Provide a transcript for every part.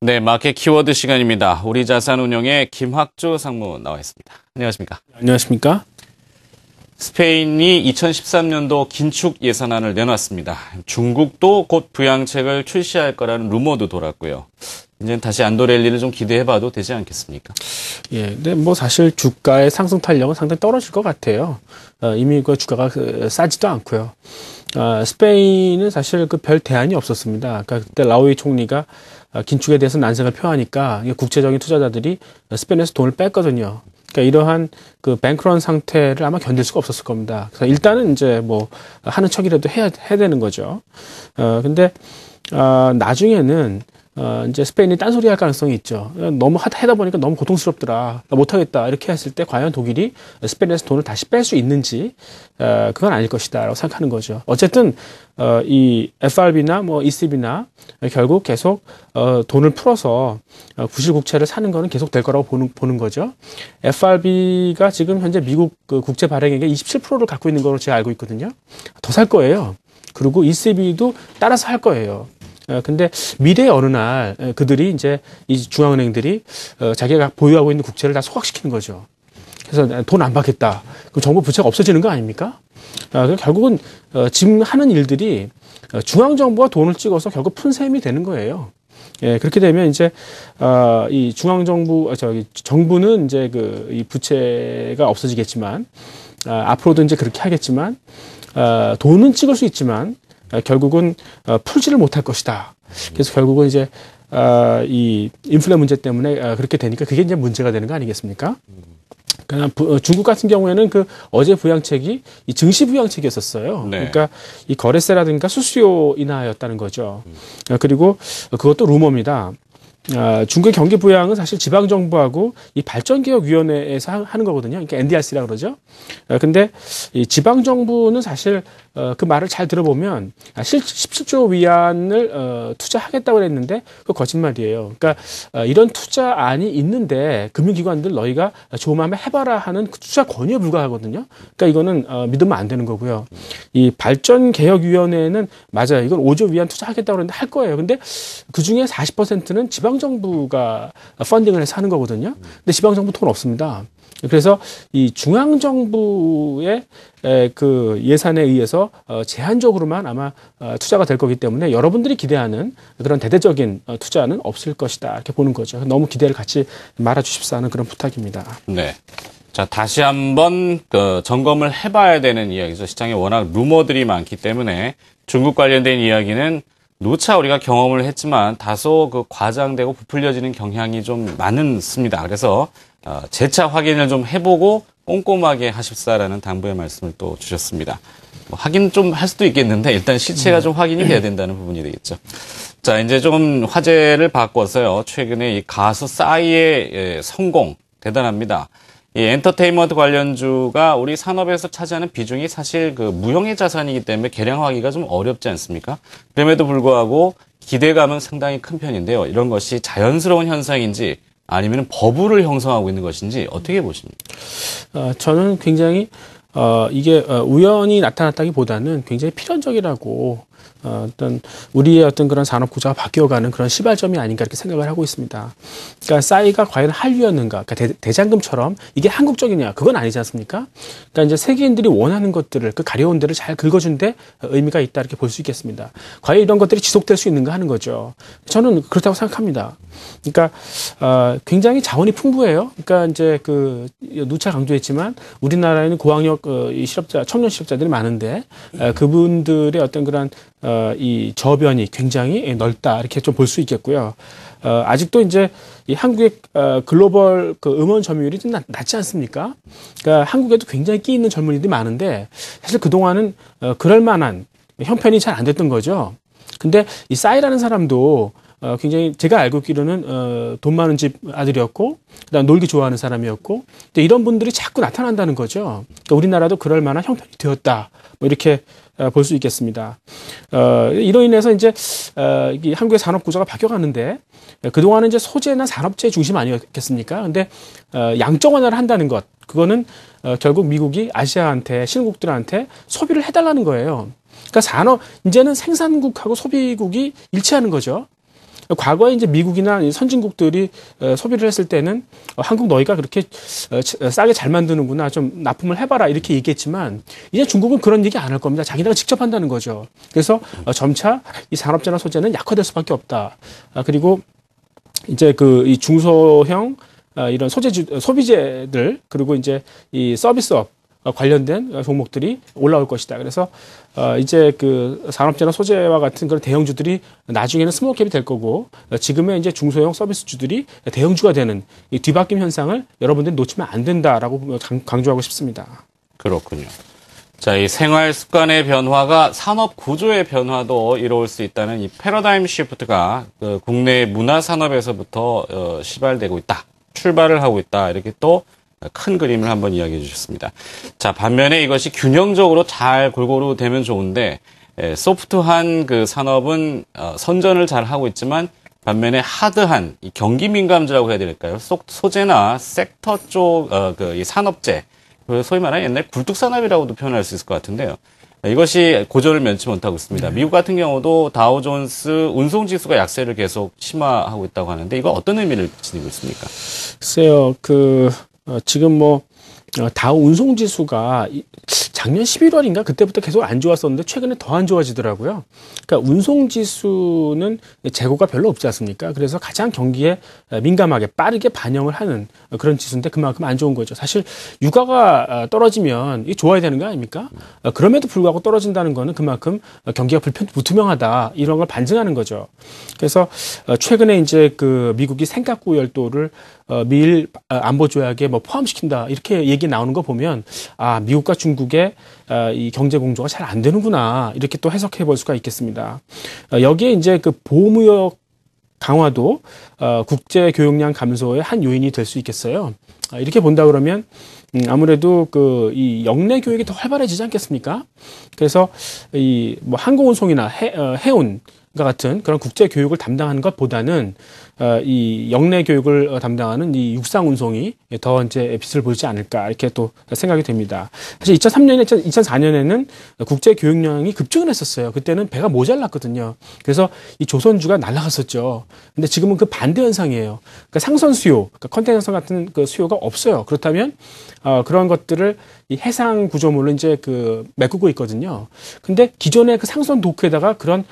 네, 마켓 키워드 시간입니다. 우리 자산운용의 김학조 상무 나와 있습니다. 안녕하십니까? 안녕하십니까? 스페인이 2013년도 긴축 예산안을 내놨습니다. 중국도 곧 부양책을 출시할 거라는 루머도 돌았고요. 이제는 다시 안도 랠리를 좀 기대해봐도 되지 않겠습니까? 예, 근데 뭐 사실 주가의 상승 탄력은 상당히 떨어질 것 같아요. 이미 그 주가가 싸지도 않고요. 스페인은 사실 그 별 대안이 없었습니다. 그러니까 그때 라오이 총리가 긴축에 대해서 난색을 표하니까 국제적인 투자자들이 스페인에서 돈을 뺐거든요. 그러니까 이러한 그 뱅크런 상태를 아마 견딜 수가 없었을 겁니다. 그래서 일단은 이제 뭐 하는 척이라도 해야 되는 거죠. 근데 나중에는 이제 스페인이 딴소리 할 가능성이 있죠. 너무 하다 보니까 너무 고통스럽더라. 나 못하겠다. 이렇게 했을 때 과연 독일이 스페인에서 돈을 다시 뺄 수 있는지, 그건 아닐 것이다. 라고 생각하는 거죠. 어쨌든, 이 FRB나 뭐 ECB나 결국 계속, 돈을 풀어서 구실국채를 사는 거는 계속 될 거라고 보는 거죠. FRB가 지금 현재 미국 그 국채 발행액의 27%를 갖고 있는 걸로 제가 알고 있거든요. 더 살 거예요. 그리고 ECB도 따라서 할 거예요. 근데 미래의 어느 날 그들이 이제 이 중앙은행들이 자기가 보유하고 있는 국채를 다 소각시키는 거죠. 그래서 돈 안 받겠다. 그럼 정부 부채가 없어지는 거 아닙니까? 결국은 지금 하는 일들이 중앙정부가 돈을 찍어서 결국 푼 셈이 되는 거예요. 예, 그렇게 되면 이제 이 중앙정부 정부는 이제 그 이 부채가 없어지겠지만 앞으로도 이제 그렇게 하겠지만 돈은 찍을 수 있지만 결국은 풀지를 못할 것이다. 그래서 결국은 이제 이 인플레 문제 때문에 그렇게 되니까 그게 이제 문제가 되는 거 아니겠습니까? 그러니까 중국 같은 경우에는 그 어제 부양책이 이 증시 부양책이었었어요. 네. 그러니까 이 거래세라든가 수수료 인하였다는 거죠. 그리고 그것도 루머입니다. 중국의 경기 부양은 사실 지방정부하고 이 발전개혁위원회에서 하는 거거든요. 그러니까 NDRC라 그러죠. 근데 이 지방정부는 사실 그 말을 잘 들어보면 17조 위안을 투자하겠다고 그랬는데 그거 거짓말이에요. 그러니까 이런 투자안이 있는데 금융기관들 너희가 좋은 마음에 해봐라 하는 그 투자 권유에 불과하거든요. 그러니까 이거는 믿으면 안 되는 거고요. 이 발전개혁위원회는 맞아요. 이건 5조 위안 투자하겠다고 그랬는데 할 거예요. 근데 그중에 40%는 지방정부가 펀딩을 해서 하는 거거든요. 근데 지방정부 돈 없습니다. 그래서 이 중앙정부의 그 예산에 의해서 제한적으로만 아마 투자가 될 거기 때문에 여러분들이 기대하는 그런 대대적인 투자는 없을 것이다. 이렇게 보는 거죠. 너무 기대를 같이 말아 주십사 하는 그런 부탁입니다. 네. 자, 다시 한번 점검을 해봐야 되는 이야기죠. 시장에 워낙 루머들이 많기 때문에 중국 관련된 이야기는 누차 우리가 경험을 했지만 다소 그 과장되고 부풀려지는 경향이 좀 많습니다. 그래서 재차 확인을 좀 해보고 꼼꼼하게 하십사라는 당부의 말씀을 또 주셨습니다. 뭐 확인 좀 할 수도 있겠는데 일단 실체가 좀 확인이 돼야 된다는 부분이 되겠죠. 자, 이제 좀 화제를 바꿔서요. 최근에 이 가수 싸이의 성공 대단합니다. 이 엔터테인먼트 관련주가 우리 산업에서 차지하는 비중이 사실 그 무형의 자산이기 때문에 계량하기가 좀 어렵지 않습니까? 그럼에도 불구하고 기대감은 상당히 큰 편인데요. 이런 것이 자연스러운 현상인지 아니면 버블을 형성하고 있는 것인지 어떻게 보십니까? 저는 굉장히 이게 우연히 나타났다기보다는 굉장히 필연적이라고 어떤 우리의 어떤 그런 산업 구조가 바뀌어가는 그런 시발점이 아닌가 이렇게 생각을 하고 있습니다. 그러니까 싸이가 과연 한류였는가? 그러니까 대장금처럼 이게 한국적이냐? 그건 아니지 않습니까? 그러니까 이제 세계인들이 원하는 것들을 그 가려운 데를 잘 긁어준 데 의미가 있다 이렇게 볼 수 있겠습니다. 과연 이런 것들이 지속될 수 있는가 하는 거죠. 저는 그렇다고 생각합니다. 그러니까 굉장히 자원이 풍부해요. 그러니까 이제 그 누차 강조했지만 우리나라에는 고학력 이 실업자, 청년 실업자들이 많은데 그분들의 어떤 그런 이 저변이 굉장히 넓다 이렇게 좀 볼 수 있겠고요. 아직도 이제 이 한국의 글로벌 그 음원 점유율이 좀 낮지 않습니까? 그러니까 한국에도 굉장히 끼 있는 젊은이들이 많은데 사실 그 동안은 그럴 만한 형편이 잘 안 됐던 거죠. 근데 이 싸이라는 사람도 굉장히 제가 알고 있기로는 돈 많은 집 아들이었고 그다음 놀기 좋아하는 사람이었고 근데 이런 분들이 자꾸 나타난다는 거죠. 그러니까 우리나라도 그럴 만한 형편이 되었다. 뭐 이렇게 볼 수 있겠습니다. 이로 인해서 이제 이 한국의 산업 구조가 바뀌어가는데 그동안은 이제 소재나 산업재 중심 아니었겠습니까? 근데 양적 완화를 한다는 것 그거는 결국 미국이 아시아한테 신흥국들한테 소비를 해달라는 거예요. 그러니까 이제는 생산국하고 소비국이 일치하는 거죠. 과거에 이제 미국이나 선진국들이 소비를 했을 때는 한국 너희가 그렇게 싸게 잘 만드는구나, 좀 납품을 해봐라 이렇게 얘기했지만 이제 중국은 그런 얘기 안 할 겁니다. 자기네가 직접 한다는 거죠. 그래서 점차 이 산업재나 소재는 약화될 수밖에 없다. 그리고 이제 이 중소형 이런 소비재들 그리고 이제 이 서비스업 관련된 종목들이 올라올 것이다. 그래서 이제 산업재나 소재와 같은 그런 대형주들이 나중에는 스몰캡이 될 거고 지금의 이제 중소형 서비스주들이 대형주가 되는 이 뒤바뀜 현상을 여러분들이 놓치면 안 된다라고 강조하고 싶습니다. 그렇군요. 자, 이 생활 습관의 변화가 산업 구조의 변화도 이루어올 수 있다는 이 패러다임 시프트가 국내 문화 산업에서부터 시발되고 있다. 출발을 하고 있다. 이렇게 또 큰 그림을 한번 이야기해 주셨습니다. 자, 반면에 이것이 균형적으로 잘 골고루 되면 좋은데 소프트한 산업은 선전을 잘 하고 있지만 반면에 하드한 이 경기 민감주라고 해야 될까요? 소재나 섹터 쪽 이 산업재, 소위 말하는 옛날 굴뚝산업이라고도 표현할 수 있을 것 같은데요. 이것이 고전을 면치 못하고 있습니다. 미국 같은 경우도 다우존스 운송지수가 약세를 계속 심화하고 있다고 하는데 이거 어떤 의미를 지니고 있습니까? 글쎄요, 지금 다우 운송지수가 작년 11월인가 그때부터 계속 안 좋았었는데 최근에 더 안 좋아지더라고요. 그러니까 운송지수는 재고가 별로 없지 않습니까? 그래서 가장 경기에 민감하게 빠르게 반영을 하는 그런 지수인데 그만큼 안 좋은 거죠. 사실 유가가 떨어지면 이게 좋아야 되는 거 아닙니까? 그럼에도 불구하고 떨어진다는 거는 그만큼 경기가 불투명하다 이런 걸 반증하는 거죠. 그래서 최근에 이제 미국이 생각구 열도를 미일 안보 조약에 포함시킨다 이렇게 얘기 나오는 거 보면 미국과 중국의 이 경제 공조가 잘 안 되는구나 이렇게 또 해석해 볼 수가 있겠습니다. 여기에 이제 보호무역 강화도 국제 교역량 감소의 한 요인이 될 수 있겠어요. 이렇게 본다 그러면 아무래도 이 역내 교역이 더 활발해지지 않겠습니까? 그래서 이 항공운송이나 해운 같은 그런 국제 교육을 담당하는 것보다는 이 역내 교육을 담당하는 이 육상 운송이 더 이제 빛을 보지 않을까 이렇게 또 생각이 됩니다. 사실 2003년에 2004년에는 국제 교육량이 급증을 했었어요. 그때는 배가 모자랐거든요. 그래서 이 조선주가 날아갔었죠. 근데 지금은 그 반대 현상이에요. 그러니까 상선 수요, 그러니까 컨테이너선 같은 수요가 없어요. 그렇다면 그런 것들을 이 해상 구조물로 이제 메꾸고 있거든요. 근데 기존의 상선 도크에다가 그런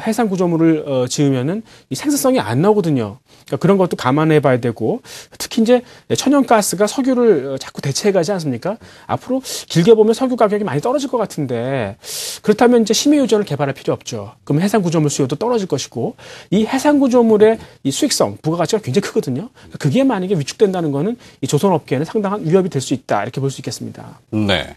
해상 구조물을 지으면은 이 생산성이 안 나오거든요. 그러니까 그런 것도 감안해 봐야 되고 특히 이제 천연가스가 석유를 자꾸 대체해 가지 않습니까? 앞으로 길게 보면 석유 가격이 많이 떨어질 것 같은데 그렇다면 이제 심해 유전을 개발할 필요 없죠. 그럼 해상 구조물 수요도 떨어질 것이고 이 해상 구조물의 이 수익성, 부가가치가 굉장히 크거든요. 그게 만약에 위축된다는 거는 이 조선업계에는 상당한 위협이 될 수 있다 이렇게 볼 수 있겠습니다. 네.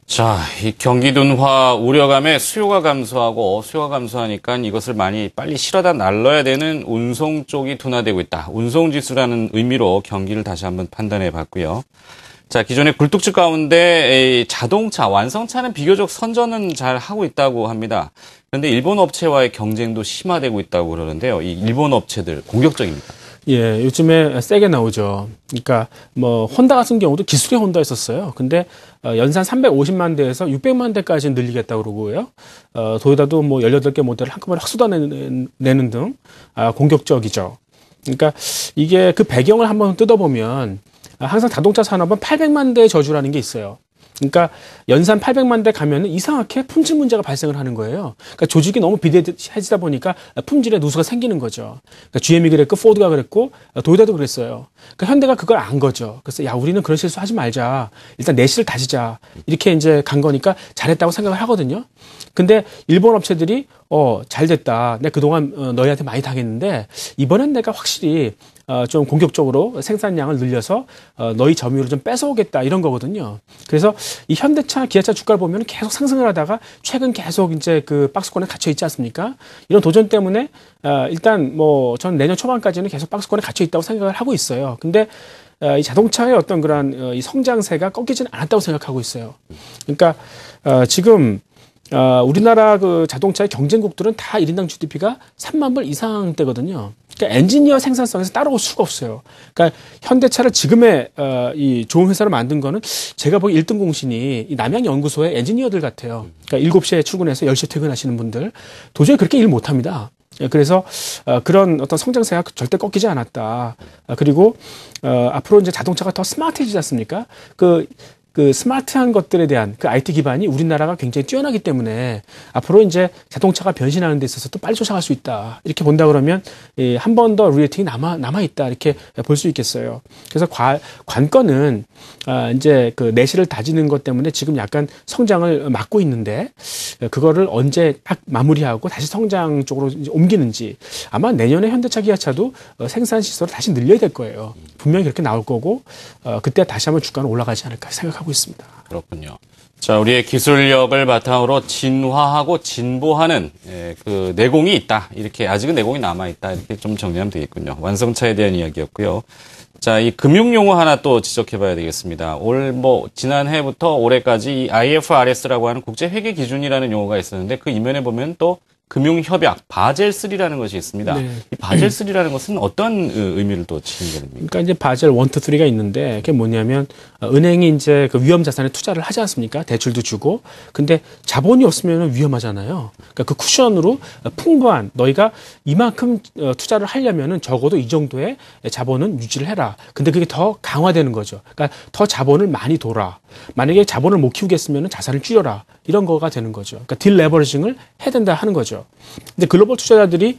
자, 이 경기 둔화 우려감에 수요가 감소하니까 이것을 빨리 실어다 날라야 되는 운송 쪽이 둔화되고 있다. 운송지수라는 의미로 경기를 다시 한번 판단해 봤고요. 자, 기존의 굴뚝주 가운데 자동차, 완성차는 비교적 선전은 잘 하고 있다고 합니다. 그런데 일본 업체와의 경쟁도 심화되고 있다고 그러는데요. 이 일본 업체들 공격적입니다. 예, 요즘에 세게 나오죠. 그러니까 혼다 같은 경우도 기술의 혼다였었어요. 근데 연산 350만 대에서 600만 대까지 늘리겠다고 그러고요. 도요타도 18개 모델을 한꺼번에 확 쏟아내는 등 공격적이죠. 그러니까 이게 그 배경을 한번 뜯어보면 항상 자동차 산업은 800만 대의 저주라는 게 있어요. 그러니까 연산 800만 대 가면은 이상하게 품질 문제가 발생을 하는 거예요. 그러니까 조직이 너무 비대해지다 보니까 품질에 누수가 생기는 거죠. 그러니까 GM이 그랬고 포드가 그랬고 도요타도 그랬어요. 그러니까 현대가 그걸 안 거죠. 그래서 우리는 그런 실수하지 말자. 일단 내실을 다지자. 이렇게 이제 간 거니까 잘했다고 생각을 하거든요. 근데 일본 업체들이 잘 됐다. 내가 그동안 너희한테 많이 당했는데 이번엔 내가 확실히 좀 공격적으로 생산량을 늘려서 너희 점유율을 좀 뺏어오겠다 이런 거거든요. 그래서 이 현대차, 기아차 주가를 보면 계속 상승을 하다가 최근 계속 이제 박스권에 갇혀 있지 않습니까? 이런 도전 때문에 일단 전 내년 초반까지는 계속 박스권에 갇혀 있다고 생각을 하고 있어요. 근데 이 자동차의 어떤 그런 이 성장세가 꺾이지는 않았다고 생각하고 있어요. 그러니까 지금 우리나라 자동차의 경쟁국들은 다 1인당 GDP가 3만 불 이상대거든요. 그러니까 엔지니어 생산성에서 따라올 수가 없어요. 그러니까 현대차를 지금의 이 좋은 회사를 만든 거는 제가 보기 1등 공신이 이 남양연구소의 엔지니어들 같아요. 그러니까 7시에 출근해서 10시에 퇴근하시는 분들 도저히 그렇게 일 못합니다. 그래서 그런 어떤 성장세가 절대 꺾이지 않았다. 그리고 앞으로 이제 자동차가 더 스마트해지지 않습니까? 그 스마트한 것들에 대한 그 IT 기반이 우리나라가 굉장히 뛰어나기 때문에 앞으로 이제 자동차가 변신하는 데 있어서 또 빨리 쫓아갈 수 있다. 이렇게 본다 그러면 한 번 더 리레이팅이 남아 있다. 이렇게 볼 수 있겠어요. 그래서 관건은 이제 그 내실을 다지는 것 때문에 지금 약간 성장을 막고 있는데 그거를 언제 딱 마무리하고 다시 성장 쪽으로 이제 옮기는지 아마 내년에 현대차 기아차도 생산 시설을 다시 늘려야 될 거예요. 분명히 그렇게 나올 거고 그때 다시 한번 주가는 올라가지 않을까 생각하고 있습니다. 그렇군요. 자, 우리의 기술력을 바탕으로 진화하고 진보하는 그 내공이 있다. 이렇게 아직은 내공이 남아 있다. 이렇게 좀 정리하면 되겠군요. 완성차에 대한 이야기였고요. 자, 이 금융 용어 하나 또 지적해봐야 되겠습니다. 지난해부터 올해까지 이 IFRS라고 하는 국제 회계 기준이라는 용어가 있었는데 그 이면에 보면 또 금융협약 바젤3라는 것이 있습니다. 네. 이 바젤3라는 것은 어떤 의미를 또 지니게 됩니까? 그러니까 이제 바젤 1, 2, 3가 있는데 그게 뭐냐면 은행이 이제 그 위험 자산에 투자를 하지 않습니까? 대출도 주고. 근데 자본이 없으면 위험하잖아요. 그러니까 그 쿠션으로 풍부한 너희가 이만큼 투자를 하려면은 적어도 이 정도의 자본은 유지를 해라. 근데 그게 더 강화되는 거죠. 그러니까 더 자본을 많이 둬라. 만약에 자본을 못 키우겠으면 자산을 줄여라. 이런 거가 되는 거죠. 그러니까 딜레버리징을 해야 된다 하는 거죠. 근데 글로벌 투자자들이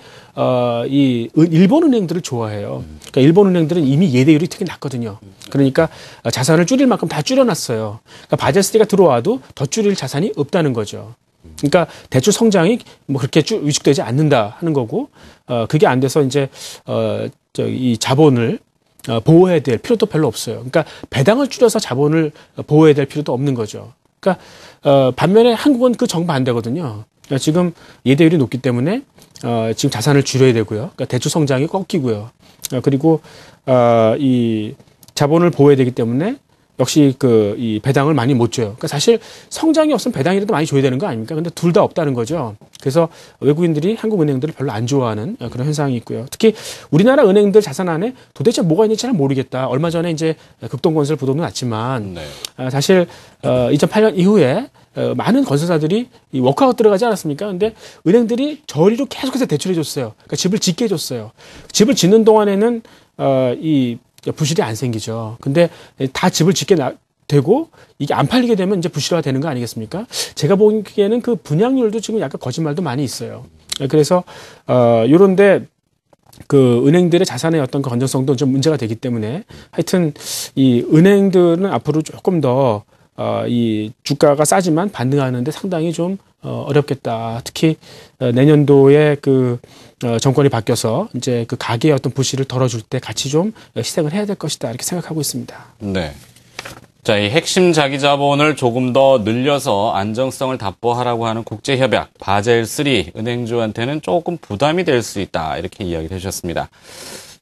이 일본 은행들을 좋아해요. 그러니까 일본 은행들은 이미 예대율이 되게 낮거든요. 그러니까 자산을 줄일 만큼 다 줄여놨어요. 그러니까 바젤3가 들어와도 더 줄일 자산이 없다는 거죠. 그러니까 대출 성장이 뭐 그렇게 위축되지 않는다 하는 거고, 그게 안 돼서 이제 이 자본을 보호해야 될 필요도 별로 없어요. 그러니까 배당을 줄여서 자본을 보호해야 될 필요도 없는 거죠. 그러니까 반면에 한국은 그 정반대거든요. 그러니까 지금 예대율이 높기 때문에 지금 자산을 줄여야 되고요. 그러니까 대출 성장이 꺾이고요. 그리고 이 자본을 보호해야 되기 때문에 역시 이 배당을 많이 못 줘요. 그러니까 사실 성장이 없으면 배당이라도 많이 줘야 되는 거 아닙니까? 근데 둘 다 없다는 거죠. 그래서 외국인들이 한국 은행들을 별로 안 좋아하는 그런 현상이 있고요. 특히 우리나라 은행들 자산 안에 도대체 뭐가 있는지 잘 모르겠다. 얼마 전에 이제 극동건설 부도도 났지만 사실 2008년 이후에 많은 건설사들이 이 워크아웃 들어가지 않았습니까? 근데 은행들이 저리로 계속해서 대출해 줬어요. 그러니까 집을 짓게 해줬어요. 집을 짓는 동안에는 이 부실이 안 생기죠. 근데 다 집을 짓게 되고 이게 안 팔리게 되면 이제 부실화가 되는 거 아니겠습니까? 제가 보기에는 그 분양률도 지금 약간 거짓말도 많이 있어요. 그래서 요런데 그 은행들의 자산의 어떤 그 건전성도 좀 문제가 되기 때문에 하여튼 이 은행들은 앞으로 조금 더 이 주가가 싸지만 반등하는데 상당히 좀 어렵겠다. 특히 내년도에 그 정권이 바뀌어서 이제 그 가계의 어떤 부실을 덜어줄 때 같이 좀 희생을 해야 될 것이다. 이렇게 생각하고 있습니다. 네. 자, 이 핵심 자기 자본을 조금 더 늘려서 안정성을 답보하라고 하는 국제협약 바젤3 은행주한테는 조금 부담이 될 수 있다. 이렇게 이야기를 해주셨습니다.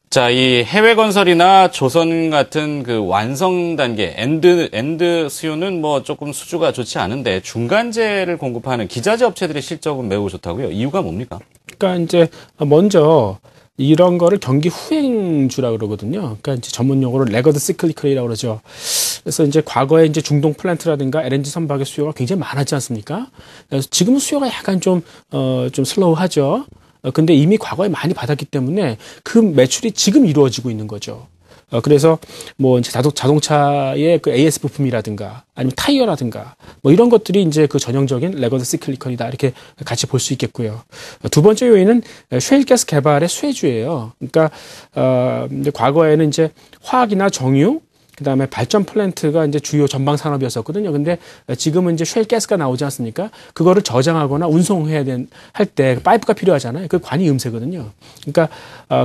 자, 이 해외 건설이나 조선 같은 그 완성 단계, 엔드 수요는 뭐 조금 수주가 좋지 않은데 중간재를 공급하는 기자재 업체들의 실적은 매우 좋다고요. 이유가 뭡니까? 그러니까 이제 먼저 이런 거를 경기 후행주라 그러거든요. 그러니까 이제 전문 용어로 레거드 시클리컬이라고 그러죠. 그래서 이제 과거에 이제 중동 플랜트라든가 LNG 선박의 수요가 굉장히 많았지 않습니까? 그래서 지금은 수요가 약간 좀 슬로우하죠. 근데 이미 과거에 많이 받았기 때문에 그 매출이 지금 이루어지고 있는 거죠. 그래서 뭐 이제 자동차의 그 AS 부품이라든가 아니면 타이어라든가 뭐 이런 것들이 이제 그 전형적인 레거드 시클리컬이다 이렇게 같이 볼 수 있겠고요. 두 번째 요인은 셰일가스 개발의 수혜주예요. 그러니까 이제 과거에는 이제 화학이나 정유 그다음에 발전 플랜트가 이제 주요 전방 산업이었었거든요. 근데 지금은 이제 쉘 가스가 나오지 않습니까? 그거를 저장하거나 운송해야 할 때 파이프가 필요하잖아요. 그 관이 음새거든요. 그러니까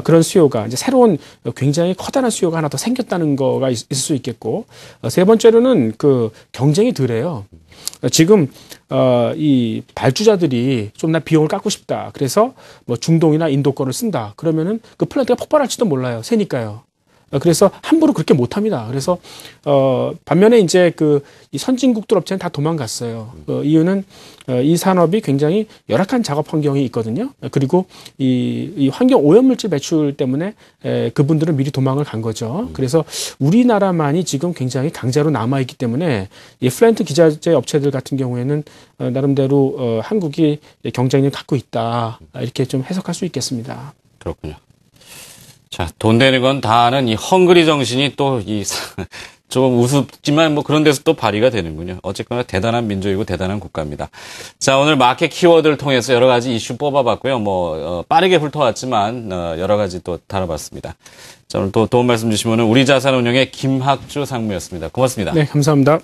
그런 수요가 이제 새로운 굉장히 커다란 수요가 하나 더 생겼다는 거가 있을 수 있겠고, 세 번째로는 그 경쟁이 덜해요. 지금 이 발주자들이 좀 나 비용을 깎고 싶다. 그래서 뭐 중동이나 인도 거를 쓴다. 그러면은 그 플랜트가 폭발할지도 몰라요. 새니까요. 그래서 함부로 그렇게 못합니다. 그래서 반면에 이제 이 선진국들 업체는 다 도망갔어요. 이유는 이 산업이 굉장히 열악한 작업 환경이 있거든요. 그리고 이 환경 오염물질 배출 때문에 그분들은 미리 도망을 간 거죠. 그래서 우리나라만이 지금 굉장히 강자로 남아 있기 때문에 이 플랜트 기자재 업체들 같은 경우에는 나름대로 한국이 경쟁력을 갖고 있다, 이렇게 좀 해석할 수 있겠습니다. 그렇군요. 자, 돈 되는 건 다 아는 이 헝그리 정신이 또 조금 우습지만 뭐 그런 데서 또 발휘가 되는군요. 어쨌거나 대단한 민족이고 대단한 국가입니다. 자, 오늘 마켓 키워드를 통해서 여러 가지 이슈 뽑아봤고요. 빠르게 훑어왔지만 여러 가지 또 다뤄봤습니다. 자, 오늘 또 도움 말씀 주시면 우리자산운용의 김학주 상무였습니다. 고맙습니다. 네, 감사합니다.